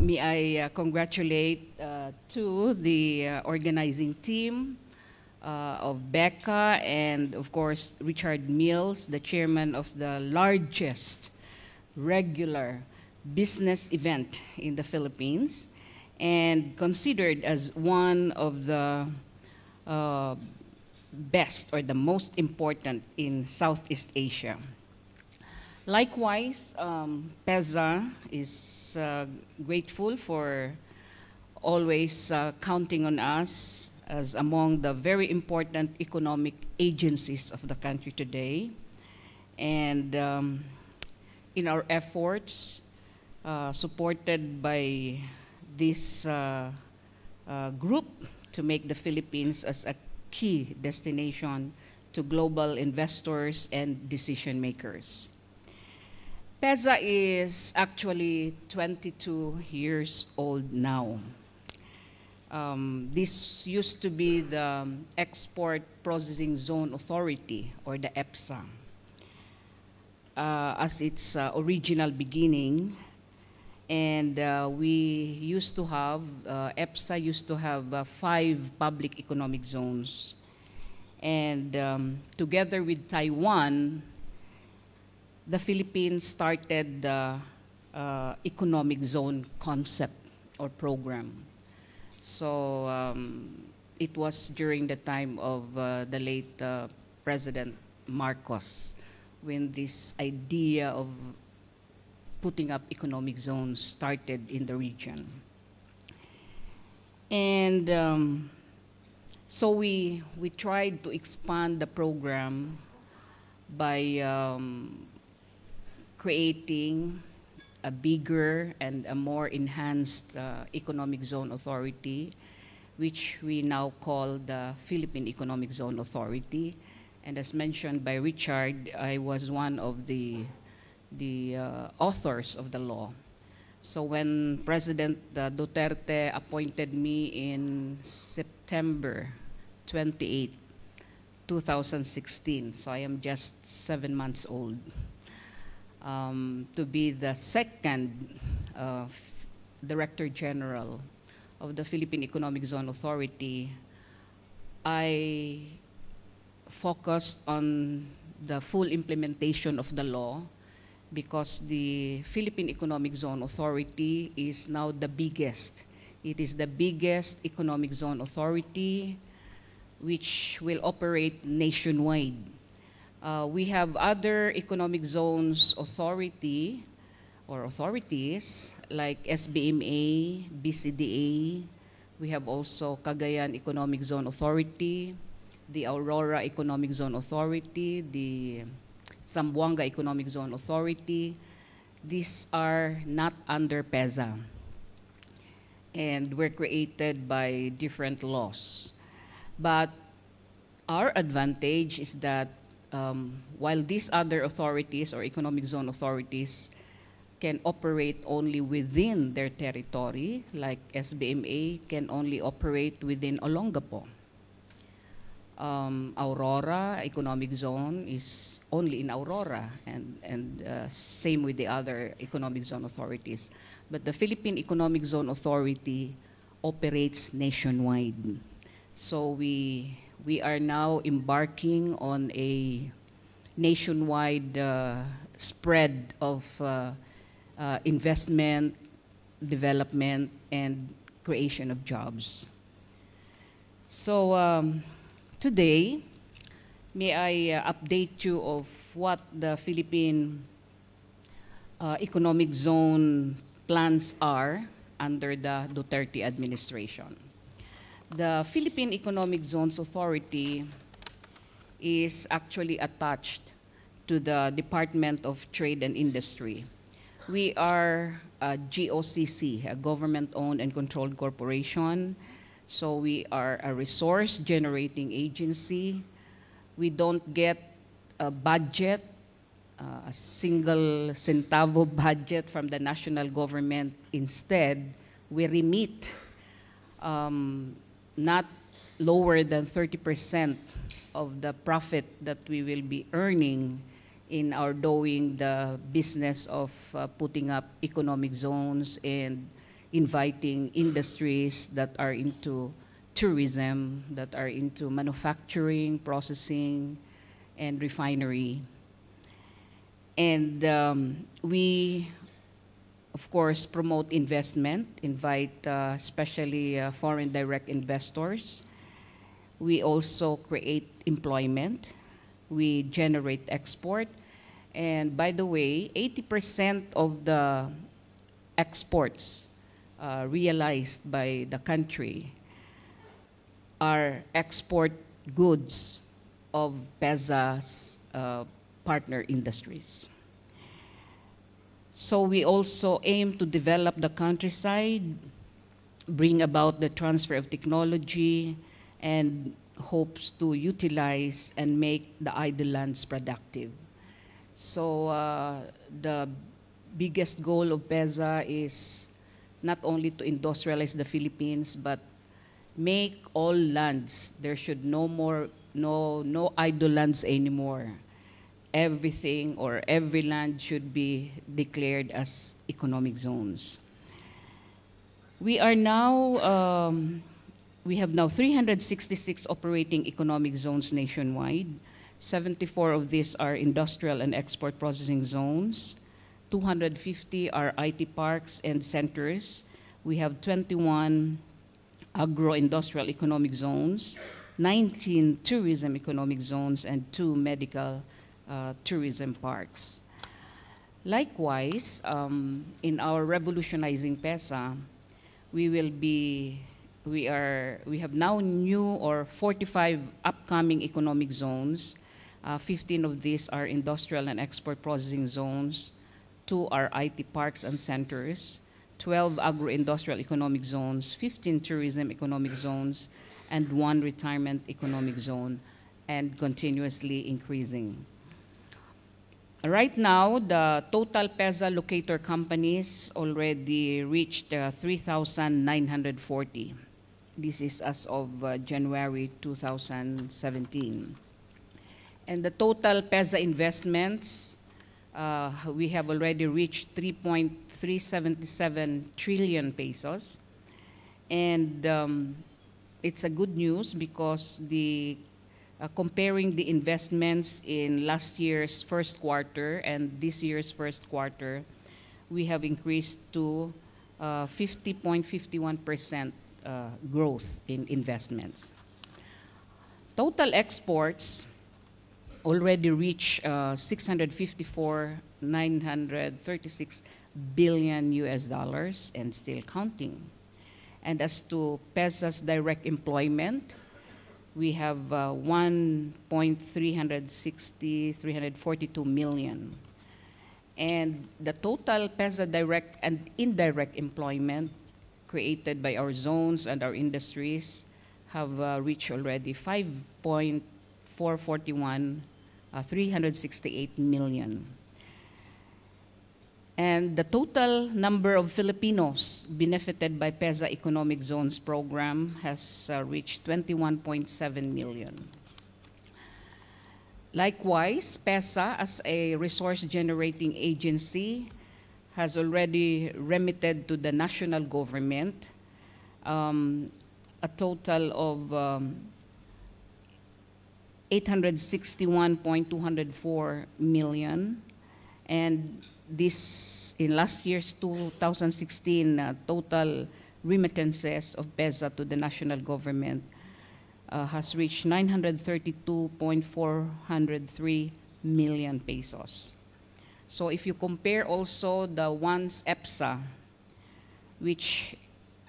may I congratulate to the organizing team of Becca and, of course, Richard Mills, the chairman of the largest regular business event in the Philippines and considered as one of the best or the most important in Southeast Asia. Likewise, PEZA is grateful for always counting on us as among the very important economic agencies of the country today. And in our efforts, supported by this group to make the Philippines as a key destination to global investors and decision makers. PEZA is actually 22 years old now. This used to be the Export Processing Zone Authority, or the EPZA, as its original beginning. And we used to have, EPZA used to have 5 public economic zones. And together with Taiwan, the Philippines started the economic zone concept or program. So it was during the time of the late President Marcos when this idea of putting up economic zones started in the region. And so we tried to expand the program by creating a bigger and a more enhanced economic zone authority, which we now call the Philippine Economic Zone Authority. And as mentioned by Richard, I was one of the authors of the law. So when President Duterte appointed me in September 28, 2016, so I am just 7 months old, to be the second Director General of the Philippine Economic Zone Authority, I focused on the full implementation of the law because the Philippine Economic Zone Authority is now the biggest. It is the biggest economic zone authority which will operate nationwide. We have other economic zones authority or authorities like SBMA, BCDA. We have also Cagayan Economic Zone Authority, the Aurora Economic Zone Authority, the Zamboanga Economic Zone Authority. These are not under PEZA and were created by different laws. But our advantage is that while these other authorities or economic zone authorities can operate only within their territory, like SBMA can only operate within Olongapo. Aurora Economic Zone is only in Aurora, and same with the other economic zone authorities. But the Philippine Economic Zone Authority operates nationwide. So we are now embarking on a nationwide spread of investment, development, and creation of jobs. So today, may I update you of what the Philippine Economic Zone plans are under the Duterte administration. The Philippine Economic Zones Authority is actually attached to the Department of Trade and Industry. We are a GOCC, a government-owned and controlled corporation. So we are a resource-generating agency. We don't get a budget, a single centavo budget from the national government. Instead, we remit not lower than 30% of the profit that we will be earning in our doing the business of putting up economic zones and inviting industries that are into tourism, that are into manufacturing, processing, and refinery. And we, of course, promote investment, invite especially foreign direct investors. We also create employment. We generate export. And by the way, 80% of the exports realized by the country are export goods of PEZA's partner industries. So we also aim to develop the countryside, bring about the transfer of technology, and hopes to utilize and make the idle lands productive. So the biggest goal of PEZA is not only to industrialize the Philippines, but make all lands. There should no idle lands anymore. Everything or every land should be declared as economic zones. We are now, we have now 366 operating economic zones nationwide. 74 of these are industrial and export processing zones. 250 are IT parks and centers. We have 21 agro-industrial economic zones, 19 tourism economic zones, and 2 medical tourism parks. Likewise, in our revolutionizing PEZA, we have now new or 45 upcoming economic zones. 15 of these are industrial and export processing zones, 2 are IT parks and centers, 12 agro-industrial economic zones, 15 tourism economic zones, and 1 retirement economic zone, and continuously increasing. Right now, the total PEZA locator companies already reached 3,940. This is as of January 2017. And the total PEZA investments, we have already reached 3.377 trillion pesos. And it's a good news because comparing the investments in last year's first quarter and this year's first quarter, we have increased to 50.51% growth in investments. Total exports already reach 654,936 billion US dollars and still counting. And as to PEZA's direct employment, we have 342 million. And the total PEZA direct and indirect employment created by our zones and our industries have reached already 368 million. And the total number of Filipinos benefited by PEZA Economic Zones program has reached 21.7 million. Likewise, PEZA, as a resource-generating agency, has already remitted to the national government a total of 861.204 million, and this in last year's 2016 total remittances of PEZA to the national government has reached 932.403 million pesos. So if you compare also the ones EPSA, which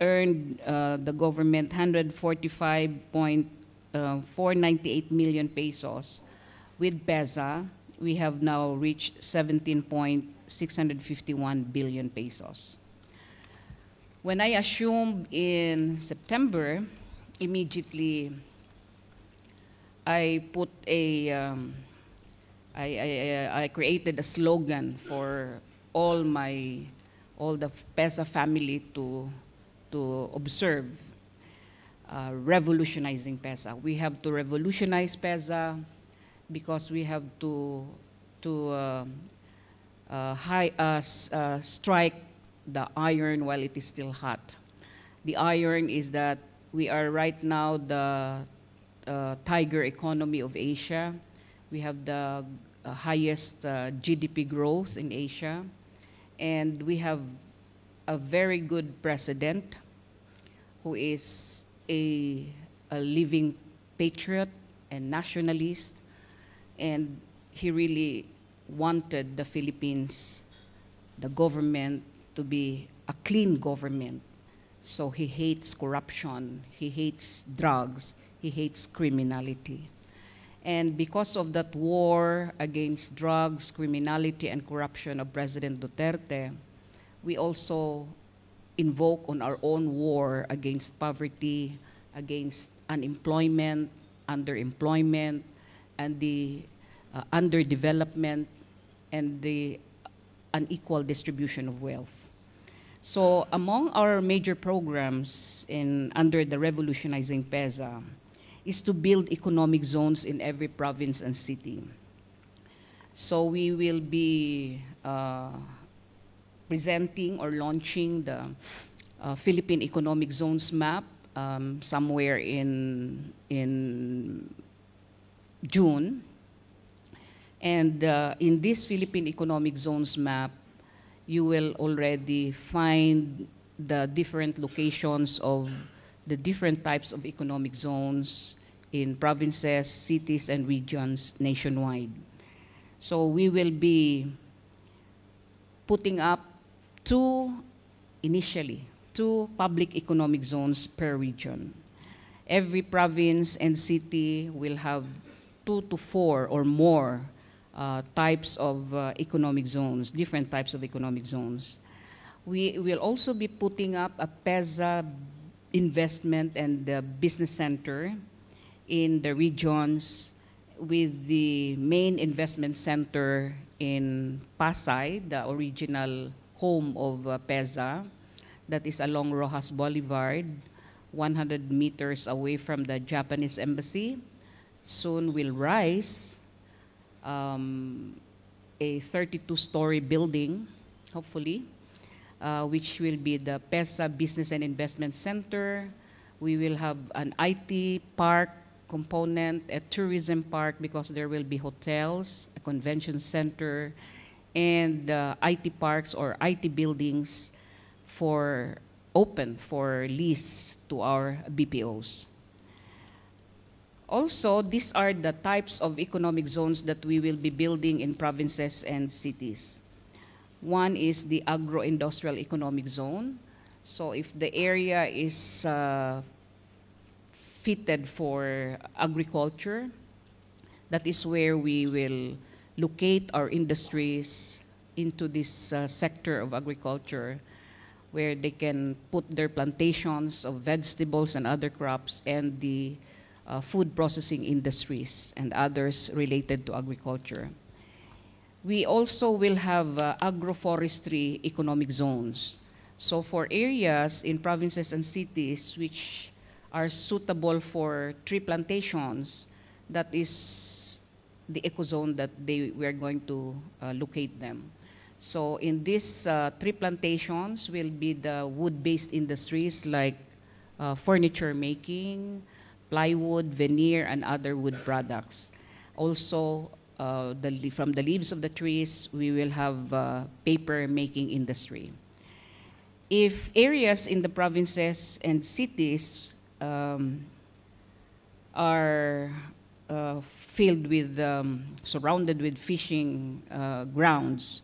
earned the government 145.498 million pesos, with PEZA, we have now reached 17.651 billion pesos. When I assumed in September, immediately I put I created a slogan for all the PEZA family to observe, revolutionizing PEZA. We have to revolutionize PEZA because we have to strike the iron while it is still hot. The iron is that we are right now the tiger economy of Asia. We have the highest GDP growth in Asia, and we have a very good president who is a living patriot and nationalist, and he really wanted the Philippines, the government, to be a clean government. So he hates corruption, he hates drugs, he hates criminality. And because of that war against drugs, criminality, and corruption of President Duterte, we also invoke on our own war against poverty, against unemployment, underemployment, and the underdevelopment and the unequal distribution of wealth. So among our major programs under the Revolutionizing PEZA is to build economic zones in every province and city. So we will be presenting or launching the Philippine Economic Zones map somewhere in June. And in this Philippine Economic Zones map, you will already find the different locations of the different types of economic zones in provinces, cities, and regions nationwide. So we will be putting up initially two public economic zones per region. Every province and city will have 2 to 4 or more types of economic zones, different types of economic zones. We will also be putting up a PEZA investment and business center in the regions, with the main investment center in Pasay, the original home of PEZA, that is along Rojas Boulevard, 100 meters away from the Japanese embassy. Soon will rise a 32-story building, hopefully, which will be the PEZA Business and Investment Center. We will have an IT park component, a tourism park, because there will be hotels, a convention center, and IT parks or IT buildings open for lease to our BPOs. Also, these are the types of economic zones that we will be building in provinces and cities. One is the agro-industrial economic zone. So if the area is fitted for agriculture, that is where we will locate our industries into this sector of agriculture, where they can put their plantations of vegetables and other crops, and the food processing industries and others related to agriculture. We also will have agroforestry economic zones. So for areas in provinces and cities which are suitable for tree plantations, that is the ecozone that we are going to locate them. So in these tree plantations will be the wood-based industries like furniture making, plywood, veneer, and other wood products. Also, from the leaves of the trees, we will have paper making industry. If areas in the provinces and cities are filled with, surrounded with fishing grounds,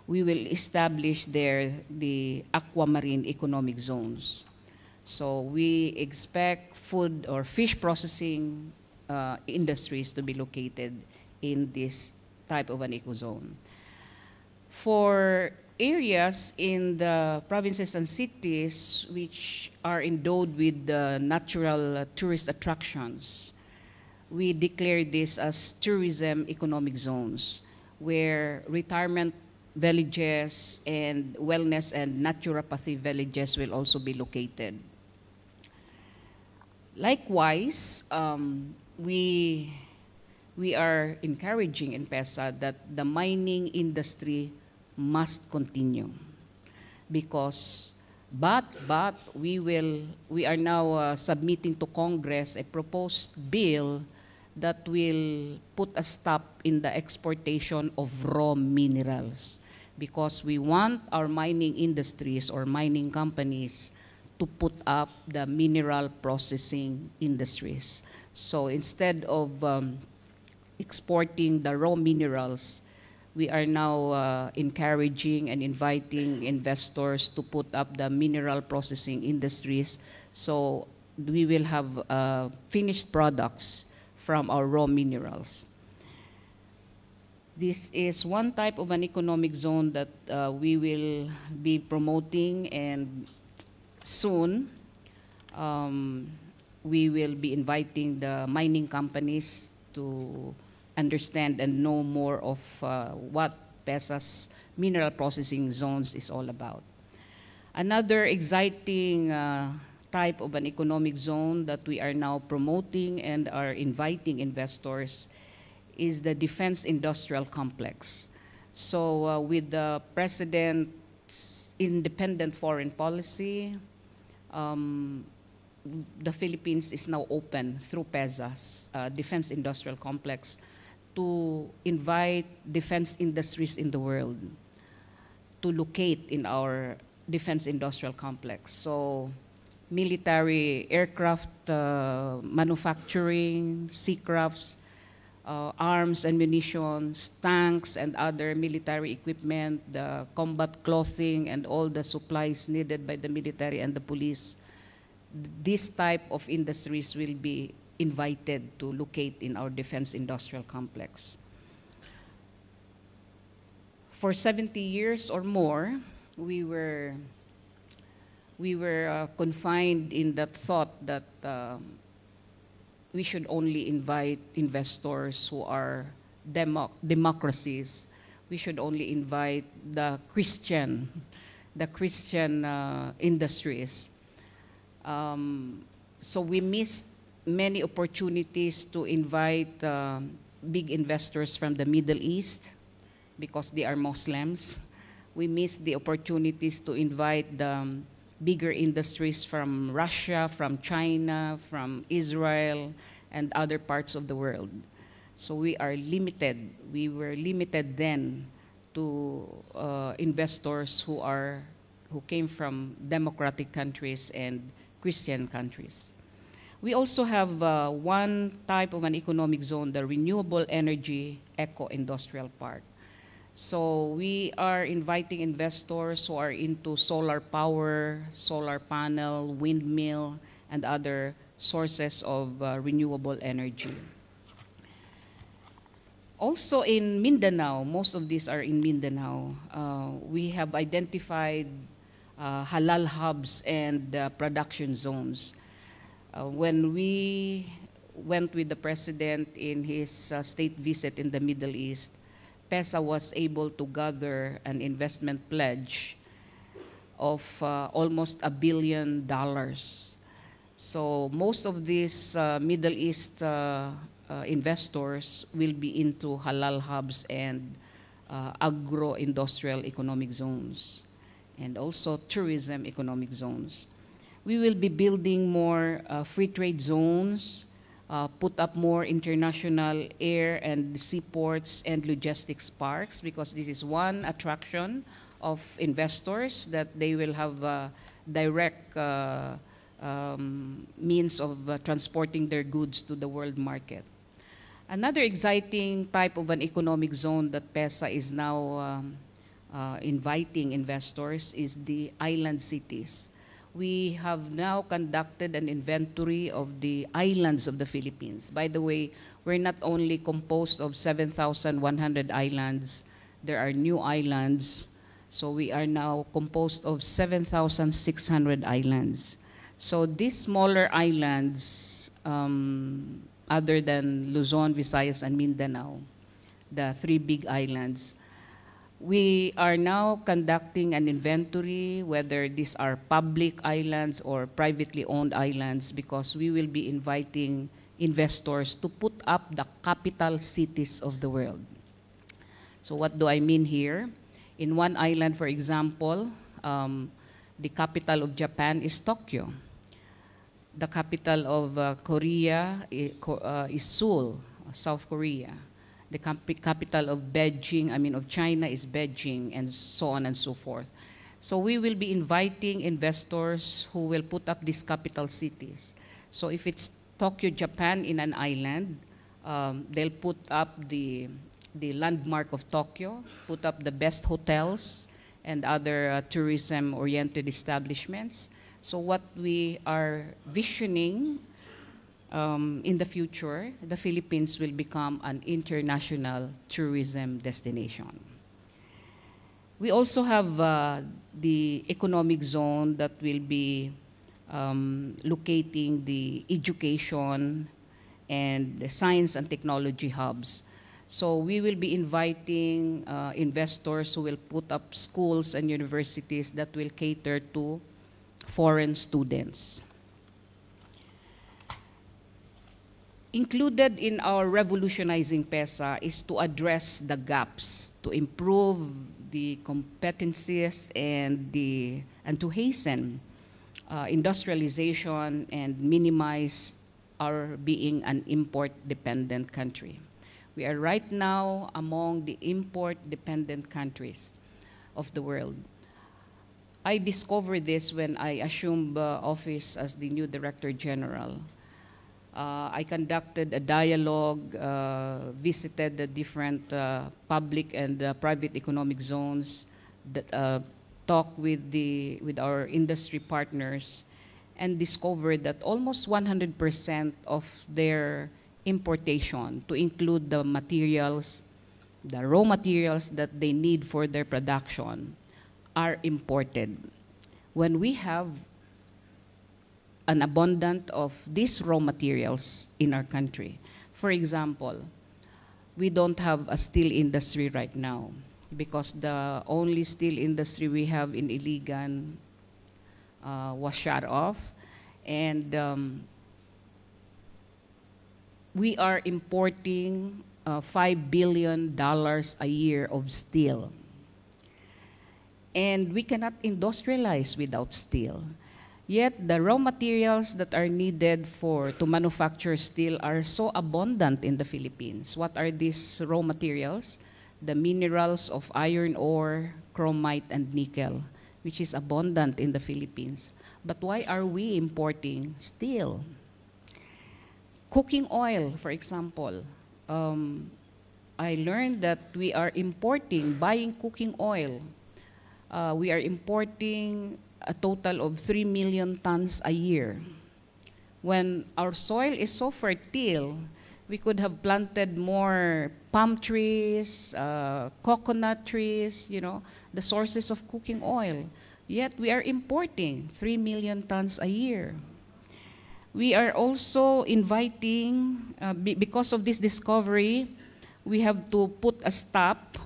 we will establish there the aquamarine economic zones. So we expect food or fish processing industries to be located in this type of an ecozone. For areas in the provinces and cities which are endowed with natural tourist attractions, we declare this as tourism economic zones, where retirement villages and wellness and naturopathy villages will also be located. Likewise, we are encouraging in PEZA that the mining industry must continue. because but we are now submitting to Congress a proposed bill that will put a stop in the exportation of raw minerals, because we want our mining industries or mining companies to put up the mineral processing industries. So instead of exporting the raw minerals, we are now encouraging and inviting investors to put up the mineral processing industries, so we will have finished products from our raw minerals. This is one type of an economic zone that we will be promoting, and soon we will be inviting the mining companies to understand and know more of what PEZA's mineral processing zones is all about. Another exciting type of an economic zone that we are now promoting and are inviting investors is the defense industrial complex. So with the President's independent foreign policy, the Philippines is now open through PEZA's defense industrial complex to invite defense industries in the world to locate in our defense industrial complex. So military aircraft manufacturing, seacrafts, arms and munitions, tanks and other military equipment, the combat clothing and all the supplies needed by the military and the police. This type of industries will be invited to locate in our defense industrial complex. For 70 years or more, we were confined in that thought that we should only invite investors who are democracies. We should only invite the Christian industries. So we missed many opportunities to invite big investors from the Middle East because they are Muslims. We missed the opportunities to invite the bigger industries from Russia, from China, from Israel, and other parts of the world. So we are limited. We were limited then to investors who came from democratic countries and Christian countries. We also have one type of an economic zone, the renewable energy eco-industrial park. So we are inviting investors who are into solar power, solar panel, windmill, and other sources of renewable energy. Also in Mindanao, most of these are in Mindanao, we have identified halal hubs and production zones. When we went with the President in his state visit in the Middle East, PEZA was able to gather an investment pledge of almost $1 billion. So most of these Middle East investors will be into halal hubs and agro-industrial economic zones, and also tourism economic zones. We will be building more free trade zones, put up more international air and seaports and logistics parks, because this is one attraction of investors, that they will have direct means of transporting their goods to the world market. Another exciting type of an economic zone that PEZA is now inviting investors is the island cities. We have now conducted an inventory of the islands of the Philippines. By the way, we're not only composed of 7,100 islands, there are new islands. So we are now composed of 7,600 islands. So these smaller islands, other than Luzon, Visayas, and Mindanao, the three big islands, we are now conducting an inventory, whether these are public islands or privately owned islands, because we will be inviting investors to put up the capital cities of the world. So what do I mean here? In one island, for example, The capital of Japan is Tokyo. The capital of Korea is Seoul, South Korea. The capital of of China is Beijing, and so on and so forth. So we will be inviting investors who will put up these capital cities. So if it's Tokyo, Japan in an island, they'll put up the landmark of Tokyo, put up the best hotels and other tourism-oriented establishments. So what we are visioning in the future, the Philippines will become an international tourism destination. We also have the economic zone that will be locating the education and the science and technology hubs. So we will be inviting investors who will put up schools and universities that will cater to foreign students. Included in our revolutionizing PEZA is to address the gaps, to improve the competencies and to hasten industrialization and minimize our being an import-dependent country. We are right now among the import-dependent countries of the world. I discovered this when I assumed office as the new Director General. I conducted a dialogue, visited the different public and private economic zones, talked with our industry partners, and discovered that almost 100% of their importation, to include the materials, the raw materials that they need for their production, are imported. When we have an abundance of these raw materials in our country. For example, we don't have a steel industry right now because the only steel industry we have in Iligan was shut off, and we are importing $5 billion a year of steel. And we cannot industrialize without steel. Yet the raw materials that are needed to manufacture steel are so abundant in the Philippines. What are these raw materials? The minerals of iron ore, chromite, and nickel, which is abundant in the Philippines. But why are we importing steel? Cooking oil, for example. I learned that we are buying cooking oil. We are importing a total of 3 million tons a year. When our soil is so fertile, we could have planted more palm trees, coconut trees, the sources of cooking oil. Yet we are importing 3 million tons a year. We are also inviting, because of this discovery, we have to put a stop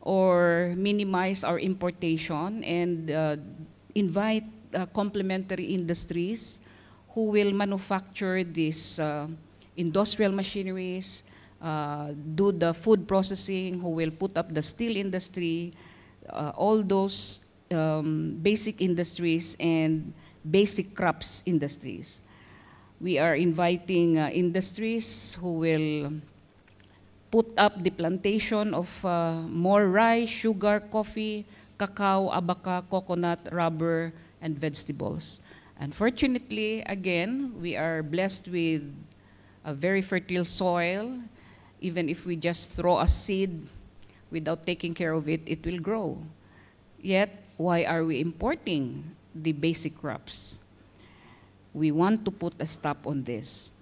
or minimize our importation and invite complementary industries who will manufacture these industrial machineries, do the food processing, who will put up the steel industry, all those basic industries and basic crops industries. We are inviting industries who will put up the plantation of more rice, sugar, coffee, cacao, abaca, coconut, rubber, and vegetables. Unfortunately, again, we are blessed with a very fertile soil. Even if we just throw a seed without taking care of it, it will grow. Yet, why are we importing the basic crops? We want to put a stop on this.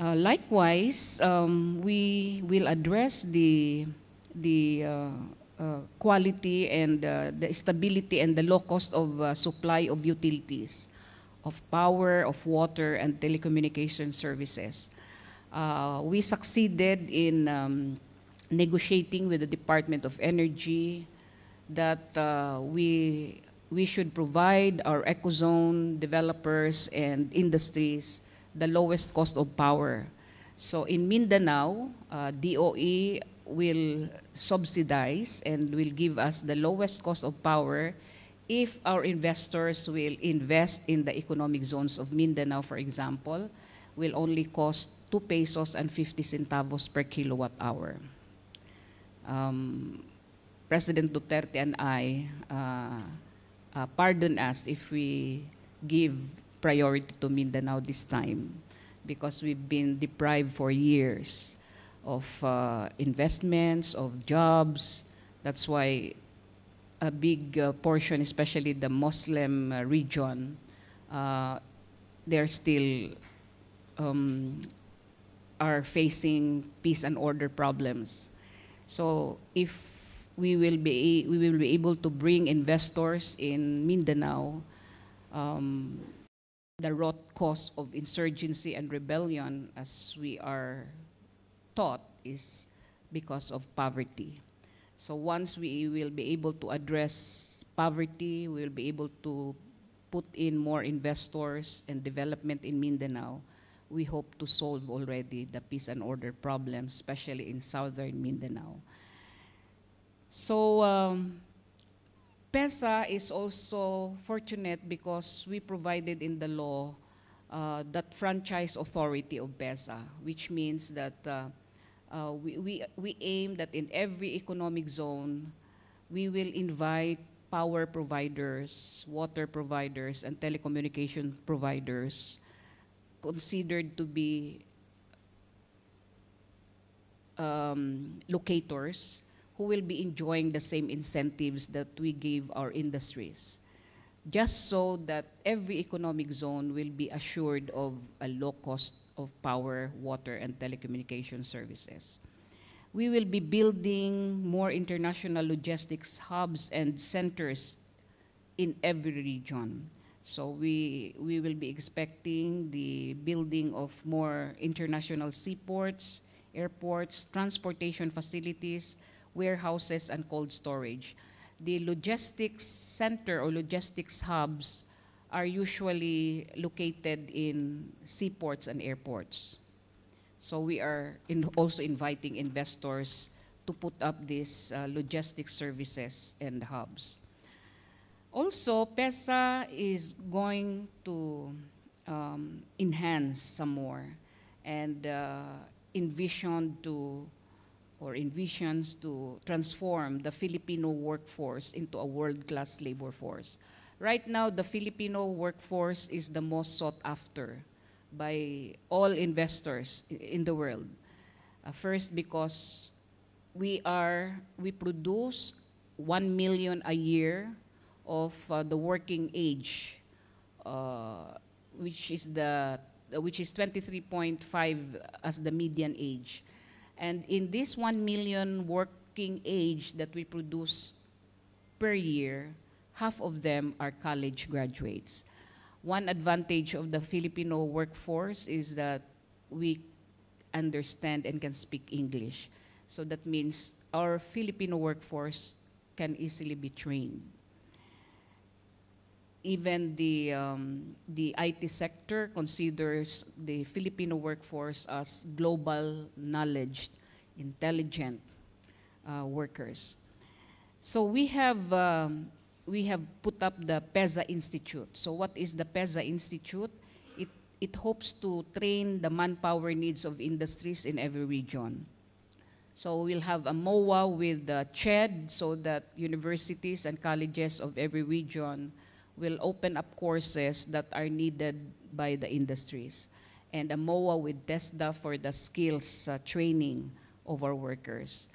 Likewise, we will address the quality and the stability and the low cost of supply of utilities, of power, of water, and telecommunication services. We succeeded in negotiating with the Department of Energy that we should provide our ecozone developers and industries the lowest cost of power. So in Mindanao, DOE will subsidize and will give us the lowest cost of power if our investors will invest in the economic zones of Mindanao, for example, will only cost 2 pesos and 50 centavos per kilowatt hour. President Duterte and I pardon us if we give priority to Mindanao this time, because we've been deprived for years of investments, of jobs. That's why a big portion, especially the Muslim region, they're still are facing peace and order problems. So if we will be able to bring investors in Mindanao, the root cause of insurgency and rebellion, as we are taught, is because of poverty. So once we will be able to address poverty, we will be able to put in more investors and development in Mindanao, we hope to solve already the peace and order problem, especially in southern Mindanao. So PEZA is also fortunate because we provided in the law that franchise authority of PEZA, which means that we aim that in every economic zone, we will invite power providers, water providers, and telecommunication providers considered to be locators who will be enjoying the same incentives that we give our industries, just so that every economic zone will be assured of a low cost of power, water, and telecommunication services. We will be building more international logistics hubs and centers in every region. So we will be expecting the building of more international seaports, airports, transportation facilities, warehouses, and cold storage. The logistics center or logistics hubs are usually located in seaports and airports. So we are also inviting investors to put up these logistics services and hubs. Also, PEZA is going to enhance some more and envisions to transform the Filipino workforce into a world-class labor force. Right now, the Filipino workforce is the most sought after by all investors in the world. First, because we produce 1 million a year of the working age, which is 23.5 as the median age. And in this 1 million working age that we produce per year, half of them are college graduates. One advantage of the Filipino workforce is that we understand and can speak English. So that means our Filipino workforce can easily be trained. Even the IT sector considers the Filipino workforce as global knowledge, intelligent workers. So we have put up the PEZA Institute. So what is the PEZA Institute? It hopes to train the manpower needs of industries in every region. So we'll have a MOA with the CHED so that universities and colleges of every region will open up courses that are needed by the industries, and a MOA with TESDA for the skills training of our workers.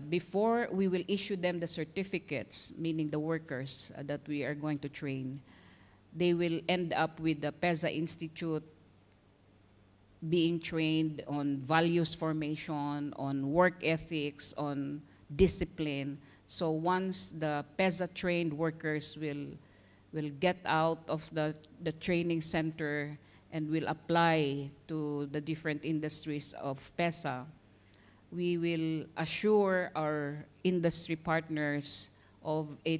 Before we will issue them the certificates, meaning the workers that we are going to train, they will end up with the PEZA Institute being trained on values formation, on work ethics, on discipline. So once the PEZA trained workers will get out of the training center and will apply to the different industries of PEZA, we will assure our industry partners of a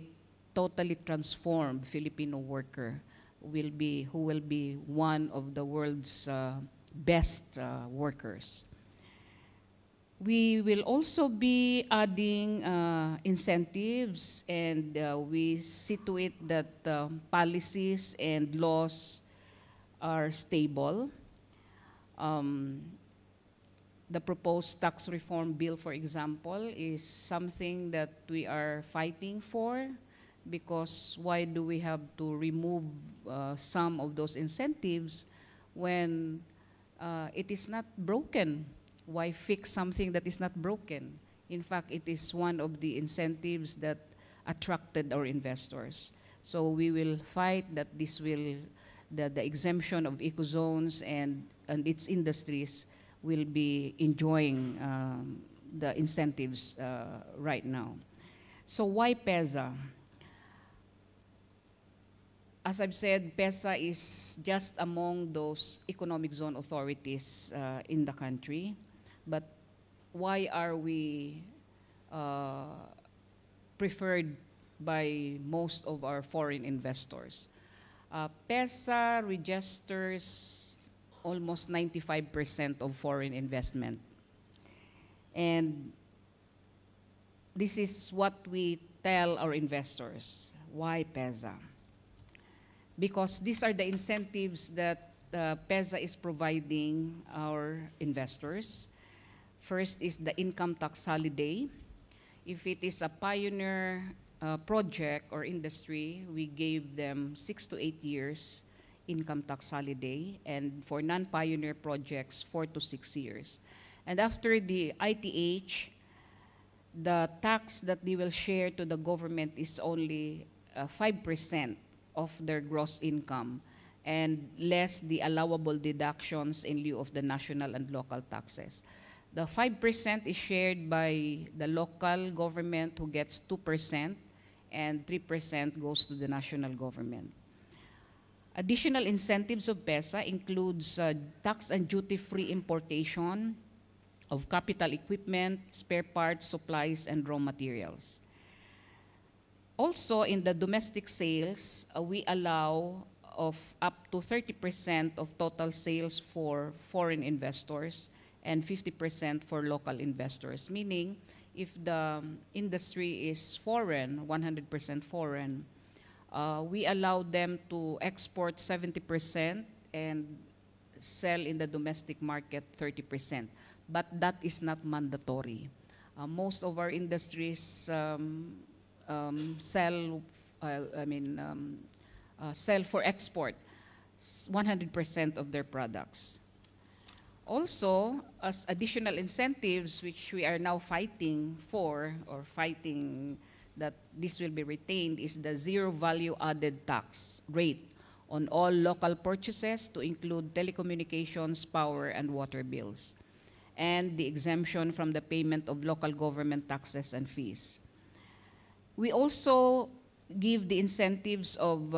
totally transformed Filipino worker who will be one of the world's best workers. We will also be adding incentives, and we see to it that policies and laws are stable. Um, the proposed tax reform bill, for example, is something that we are fighting for, because why do we have to remove some of those incentives when it is not broken? Why fix something that is not broken? In fact, it is one of the incentives that attracted our investors. So we will fight that the exemption of ecozones and its industries will be enjoying the incentives right now. So why PEZA? As I've said, PEZA is just among those economic zone authorities in the country. But why are we preferred by most of our foreign investors? PEZA registers almost 95% of foreign investment. And this is what we tell our investors. Why PEZA? Because these are the incentives that PEZA is providing our investors. First is the income tax holiday. If it is a pioneer project or industry, we gave them 6 to 8 years income tax holiday, and for non-pioneer projects, 4 to 6 years. And after the ITH, the tax that they will share to the government is only 5% of their gross income, and less the allowable deductions in lieu of the national and local taxes. The 5% is shared by the local government, who gets 2%, and 3% goes to the national government. Additional incentives of PEZA includes tax and duty-free importation of capital equipment, spare parts, supplies, and raw materials. Also, in the domestic sales, we allow of up to 30% of total sales for foreign investors and 50% for local investors, meaning if the industry is foreign, 100% foreign, we allow them to export 70% and sell in the domestic market 30%. But that is not mandatory. Most of our industries sell for export 100% of their products. Also, as additional incentives, which we are now fighting for, or fighting that this will be retained, is the zero value added tax rate on all local purchases, to include telecommunications, power, and water bills, and the exemption from the payment of local government taxes and fees. We also give the incentives of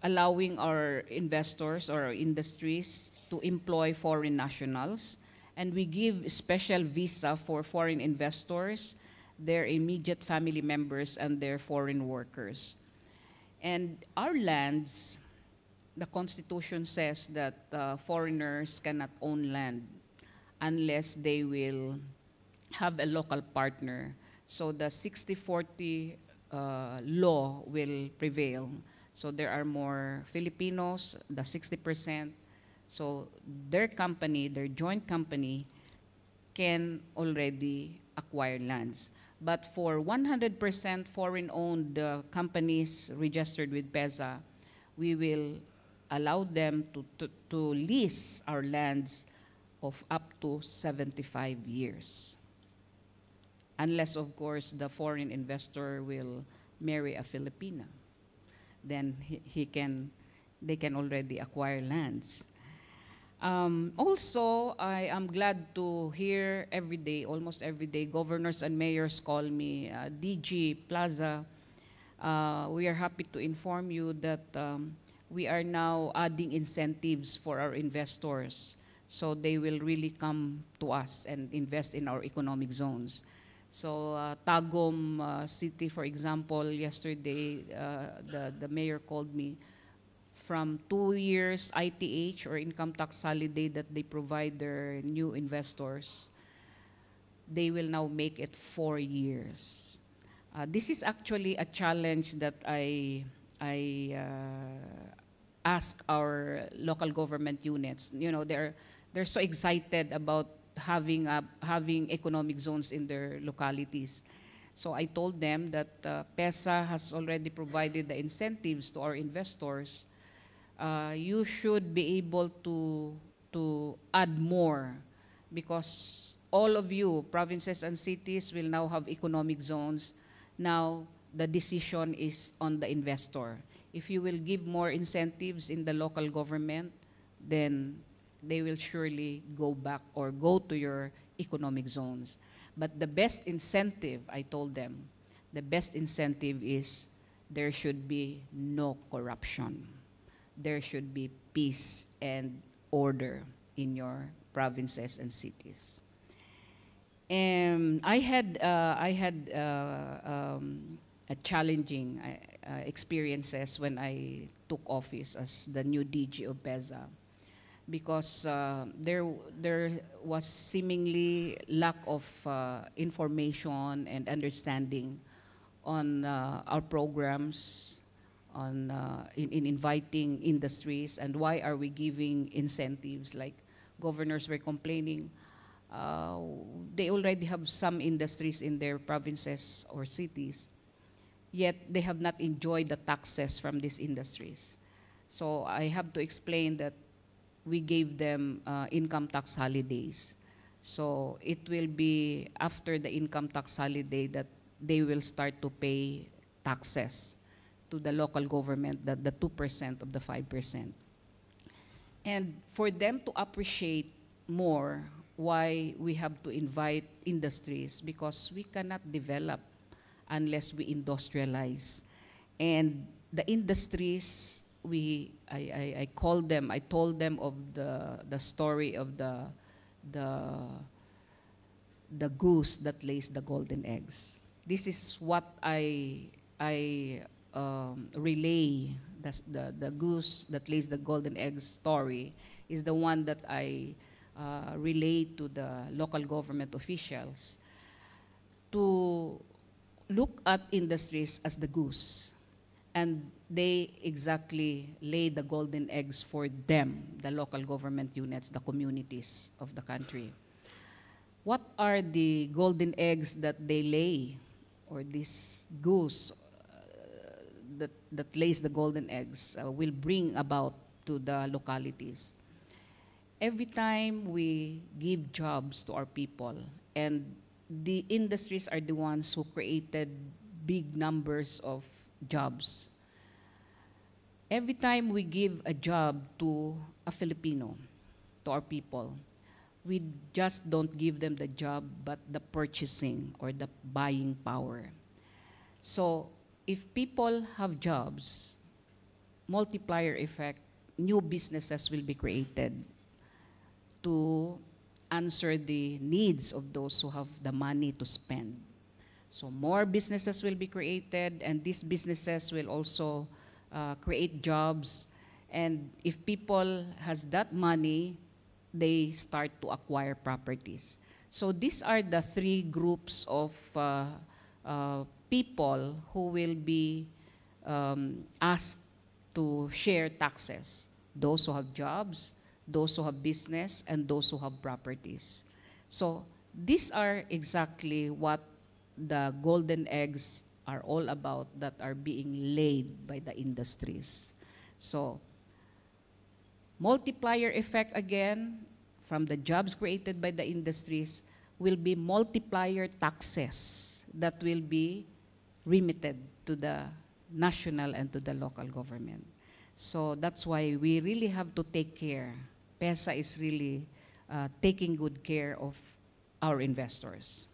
allowing our investors or our industries to employ foreign nationals, and we give special visa for foreign investors, their immediate family members, and their foreign workers. And our lands, the Constitution says that foreigners cannot own land unless they will have a local partner. So the 60-40 law will prevail. So there are more Filipinos, the 60%. So their company, their joint company, can already acquire lands. But for 100% foreign-owned companies registered with PEZA, we will allow them to lease our lands of up to 75 years. Unless, of course, the foreign investor will marry a Filipina. Then they can already acquire lands. Also, I am glad to hear every day, almost every day, governors and mayors call me, DG Plaza. We are happy to inform you that we are now adding incentives for our investors, so they will really come to us and invest in our economic zones. So Tagum City, for example, yesterday the mayor called me. From 2 years ITH, or income tax holiday, that they provide their new investors, they will now make it 4 years. This is actually a challenge that I ask our local government units. You know, they're so excited about having economic zones in their localities. So I told them that PEZA has already provided the incentives to our investors. You should be able to add more, because all of you, provinces and cities, will now have economic zones. Now, the decision is on the investor. If you will give more incentives in the local government, then they will surely go back or go to your economic zones. But the best incentive, I told them, the best incentive is there should be no corruption. There should be peace and order in your provinces and cities. I had a challenging experiences when I took office as the new DG of PEZA, because there was seemingly lack of information and understanding on our programs, on in inviting industries, and why are we giving incentives. Like governors were complaining, they already have some industries in their provinces or cities, yet they have not enjoyed the taxes from these industries. So I have to explain that we gave them income tax holidays. So it will be after the income tax holiday that they will start to pay taxes to the local government, the 2% of the 5%. And for them to appreciate more why we have to invite industries, because we cannot develop unless we industrialize. And the industries, I called them, I told them of the story of the goose that lays the golden eggs. This is what I relay. The goose that lays the golden eggs story is the one that I relay to the local government officials, to look at industries as the goose, and they exactly lay the golden eggs for them, the local government units, the communities of the country. What are the golden eggs that they lay, or this goose that lays the golden eggs will bring about to the localities? Every time we give jobs to our people, and the industries are the ones who created big numbers of jobs. Every time we give a job to a Filipino, to our people, we just don't give them the job, but the purchasing or the buying power. So if people have jobs, multiplier effect, new businesses will be created to answer the needs of those who have the money to spend. So more businesses will be created, and these businesses will also create jobs. And if people has that money, they start to acquire properties. So these are the three groups of people who will be asked to share taxes: those who have jobs, those who have business, and those who have properties. So these are exactly what the golden eggs are all about, that are being laid by the industries. So multiplier effect again from the jobs created by the industries will be multiplier taxes that will be remitted to the national and to the local government. So that's why we really have to take care. PEZA is really taking good care of our investors.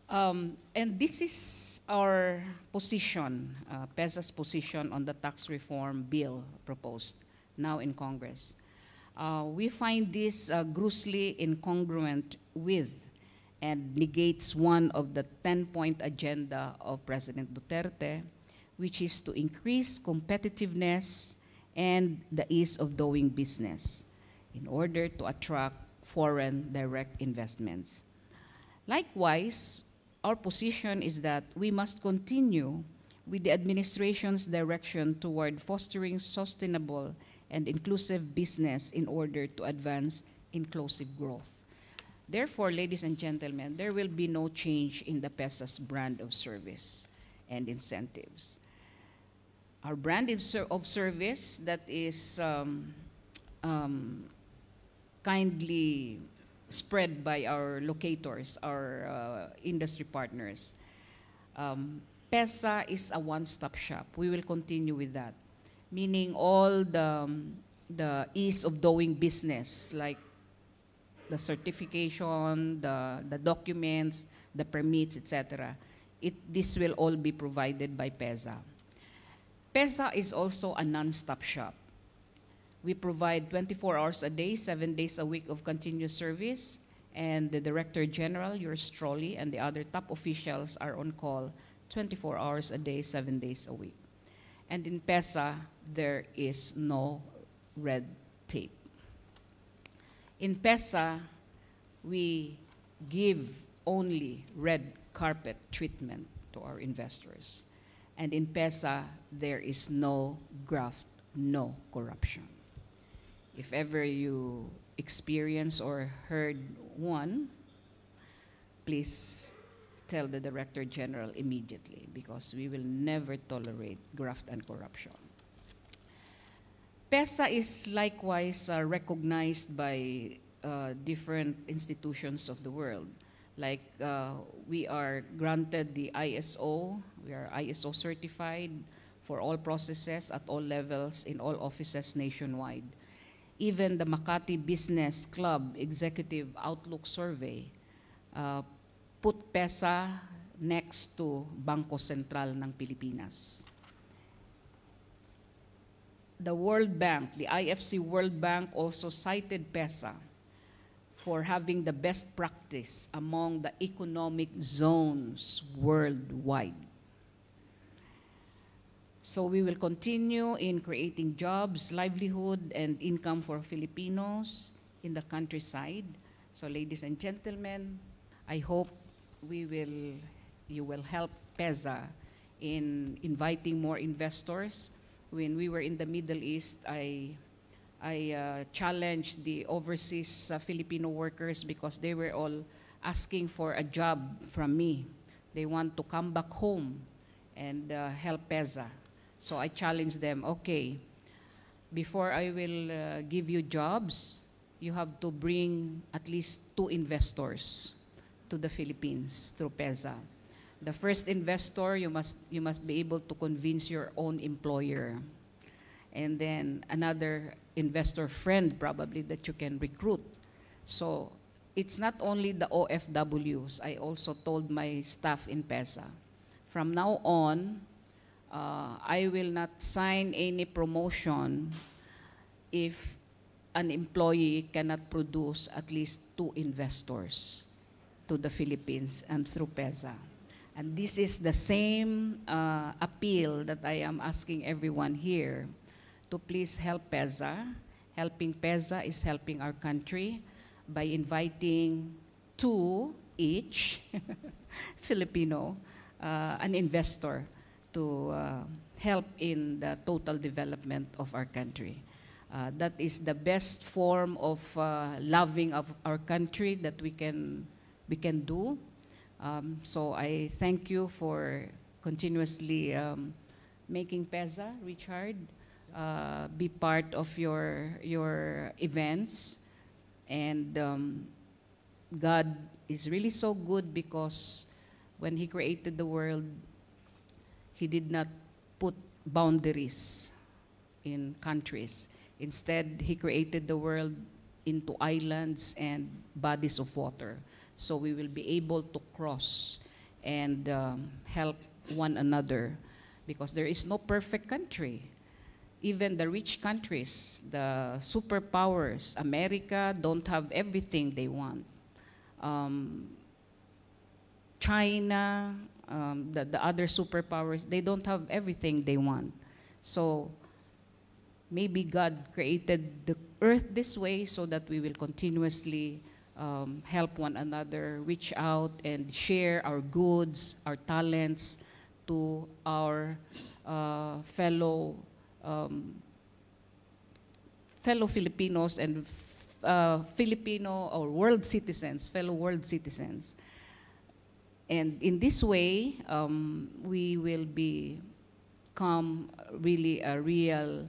And this is our position, PEZA's position on the tax reform bill proposed now in Congress. We find this grossly incongruent with and negates one of the 10-point agenda of President Duterte, which is to increase competitiveness and the ease of doing business in order to attract foreign direct investments. Likewise, our position is that we must continue with the administration's direction toward fostering sustainable and inclusive business in order to advance inclusive growth. Therefore, ladies and gentlemen, there will be no change in the PEZA's brand of service and incentives. Our brand of service that is kindly spread by our locators, our industry partners. PEZA is a one-stop shop. We will continue with that, meaning all the ease of doing business, like the certification, the documents, the permits, etc. This will all be provided by PEZA. PEZA is also a non-stop shop. We provide 24 hours a day, 7 days a week of continuous service, and the Director General, yours truly, and the other top officials are on call 24 hours a day, 7 days a week. And in PEZA, there is no red tape. In PEZA, we give only red carpet treatment to our investors. And in PEZA, there is no graft, no corruption. If ever you experience or heard one, please tell the Director General immediately, because we will never tolerate graft and corruption. PEZA is likewise recognized by different institutions of the world. Like we are granted the ISO, we are ISO certified for all processes at all levels in all offices nationwide. Even the Makati Business Club Executive Outlook Survey put PEZA next to Bangko Sentral ng Pilipinas. The World Bank, the IFC World Bank also cited PEZA for having the best practice among the economic zones worldwide. So we will continue in creating jobs, livelihood, and income for Filipinos in the countryside. So ladies and gentlemen, I hope you will help PEZA in inviting more investors. When we were in the Middle East, I challenged the overseas Filipino workers because they were all asking for a job from me. They want to come back home and help PEZA. So I challenged them, okay, before I will give you jobs, you have to bring at least 2 investors to the Philippines through PEZA. The first investor, you must be able to convince your own employer. And then another investor friend probably that you can recruit. So it's not only the OFWs. I also told my staff in PEZA, from now on, I will not sign any promotion if an employee cannot produce at least 2 investors to the Philippines and through PEZA. And this is the same appeal that I am asking everyone here to please help PEZA. Helping PEZA is helping our country by inviting 2 each Filipino, an investor to help in the total development of our country. That is the best form of loving of our country that we can do. So I thank you for continuously making PEZA, Richard, be part of your events. And God is really so good, because when He created the world, He did not put boundaries in countries. Instead, He created the world into islands and bodies of water. So we will be able to cross and help one another, because there is no perfect country. Even the rich countries, the superpowers, America, don't have everything they want. China, the other superpowers, they don't have everything they want. So maybe God created earth this way so that we will continuously help one another, reach out and share our goods, our talents to our fellow Filipinos and Filipino or world citizens, fellow world citizens. And in this way, we will become really a real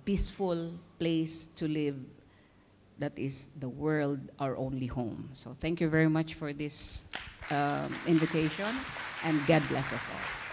peaceful place to live. That is the world, our only home. So thank you very much for this invitation, and God bless us all.